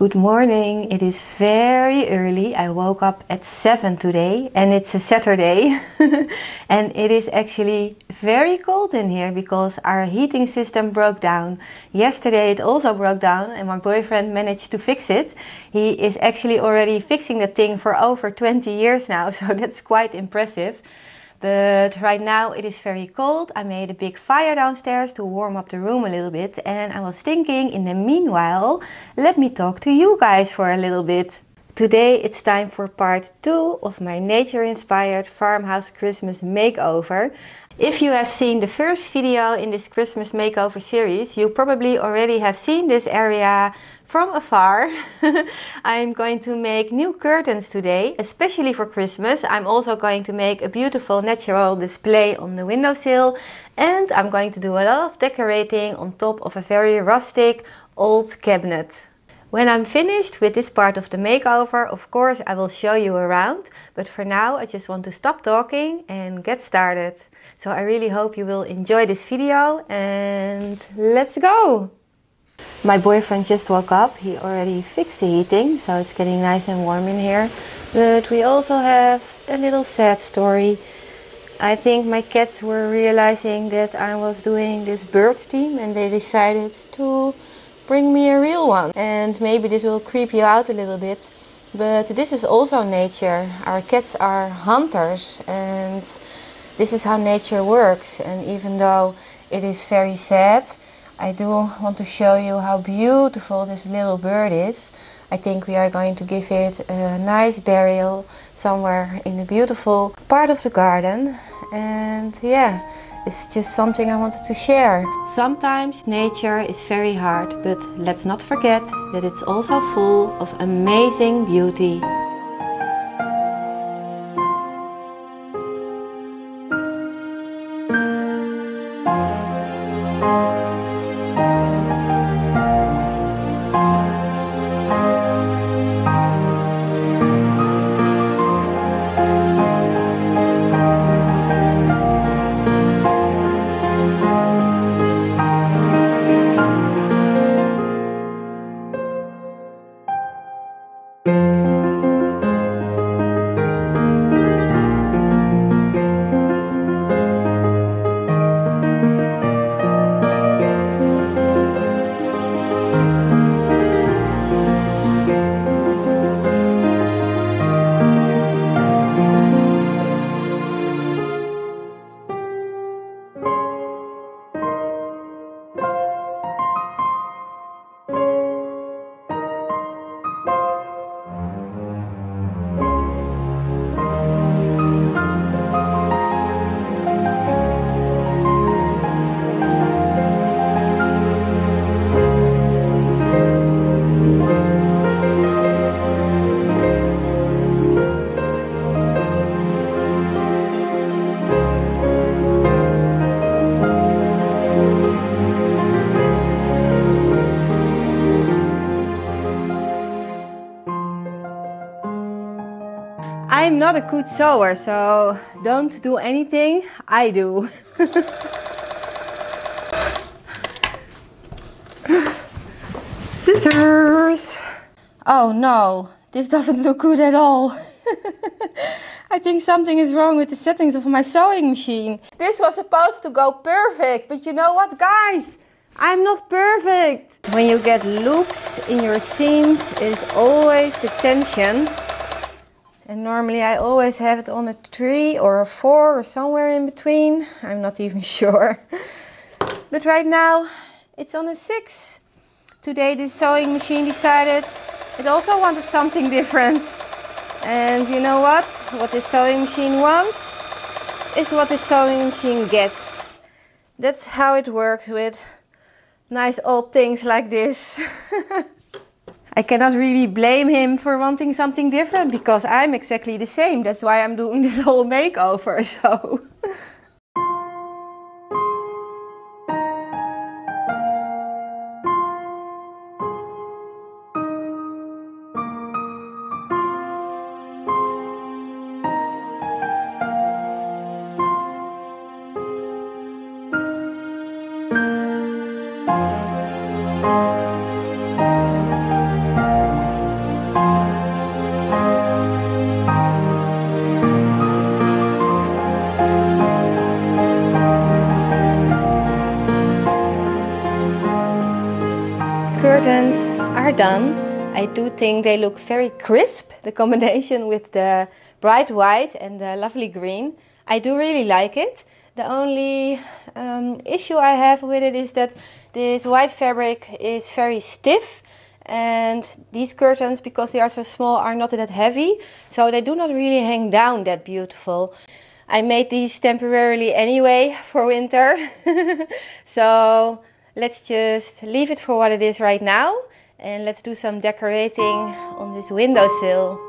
Good morning. It is very early. I woke up at 7 today and it's a Saturday and it is actually very cold in here because our heating system broke down. Yesterday it also broke down and my boyfriend managed to fix it. He is actually already fixing the thing for over 20 years now, so that's quite impressive. But right now it is very cold. I made a big fire downstairs to warm up the room a little bit, and I was thinking in the meanwhile, let me talk to you guys for a little bit. Today it's time for part 2 of my nature-inspired farmhouse Christmas makeover. If you have seen the first video in this Christmas makeover series, you probably already have seen this area from afar. I'm going to make new curtains today, especially for Christmas. I'm also going to make a beautiful natural display on the windowsill, and I'm going to do a lot of decorating on top of a very rustic old cabinet. When I'm finished with this part of the makeover, of course I will show you around, but for now I just want to stop talking and get started. So I really hope you will enjoy this video and let's go! My boyfriend just woke up. He already fixed the heating, so it's getting nice and warm in here. But we also have a little sad story. I think my cats were realizing that I was doing this bird theme and they decided to bring me a real one. And maybe this will creep you out a little bit, but this is also nature. Our cats are hunters and this is how nature works. And even though it is very sad, I do want to show you how beautiful this little bird is. I think we are going to give it a nice burial somewhere in a beautiful part of the garden. And yeah, it's just something I wanted to share. Sometimes nature is very hard, but let's not forget that it's also full of amazing beauty. I'm not a good sewer, so don't do anything I do. Scissors! Oh no, this doesn't look good at all. I think something is wrong with the settings of my sewing machine. This was supposed to go perfect, but you know what, guys? I'm not perfect. When you get loops in your seams, it is always the tension. And normally I always have it on a 3 or a 4 or somewhere in between. I'm not even sure. But right now it's on a 6. Today this sewing machine decided it also wanted something different. And you know what? What this sewing machine wants is what this sewing machine gets. That's how it works with nice old things like this. I cannot really blame him for wanting something different because I'm exactly the same. That's why I'm doing this whole makeover, so. are done. I do think they look very crisp, the combination with the bright white and the lovely green. I do really like it. The only issue I have with it is that this white fabric is very stiff, and these curtains, because they are so small, are not that heavy, so they do not really hang down that beautiful. I made these temporarily anyway for winter. So let's just leave it for what it is right now, and let's do some decorating on this windowsill.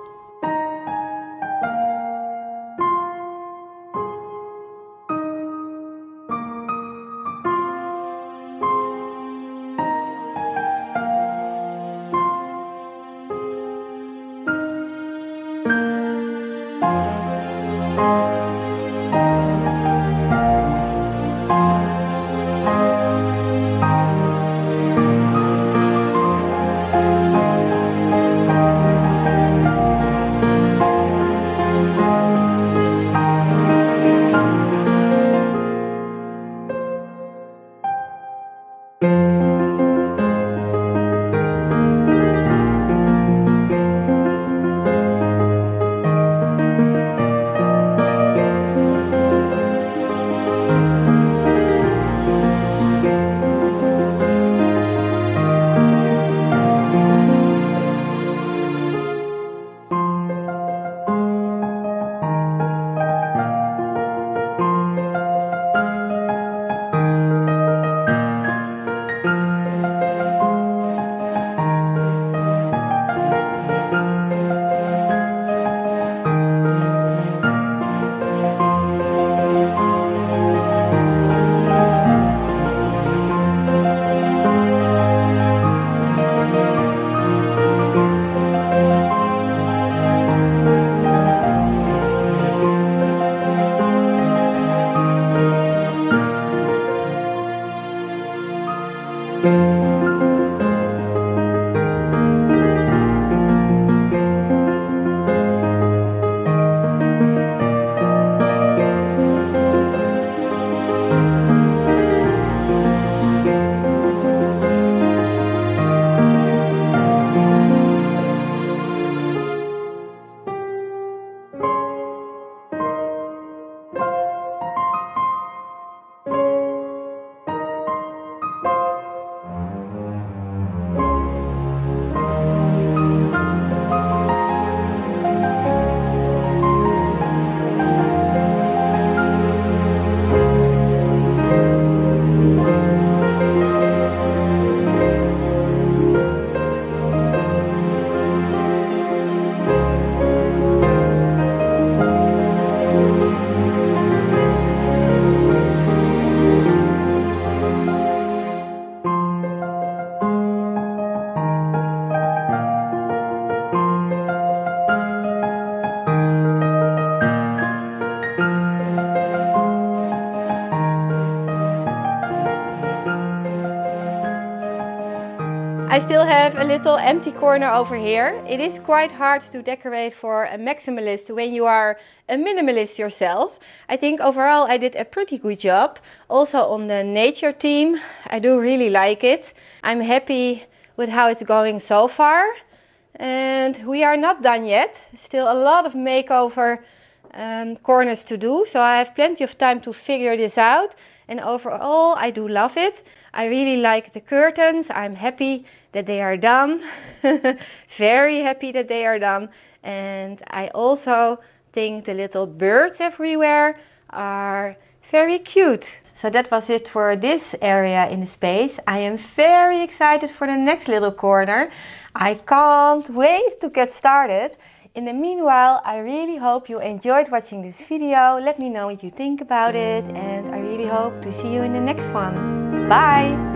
I still have a little empty corner over here. It is quite hard to decorate for a maximalist when you are a minimalist yourself. I think overall I did a pretty good job. Also on the nature theme, I do really like it. I'm happy with how it's going so far. And we are not done yet. Still a lot of makeover corners to do. So I have plenty of time to figure this out. And overall, I do love it. I really like the curtains. I'm happy that they are done. Very happy that they are done. And I also think the little birds everywhere are very cute. So that was it for this area in the space. I am very excited for the next little corner. I can't wait to get started. In the meanwhile, I really hope you enjoyed watching this video. Let me know what you think about it, and I really hope to see you in the next one. Bye!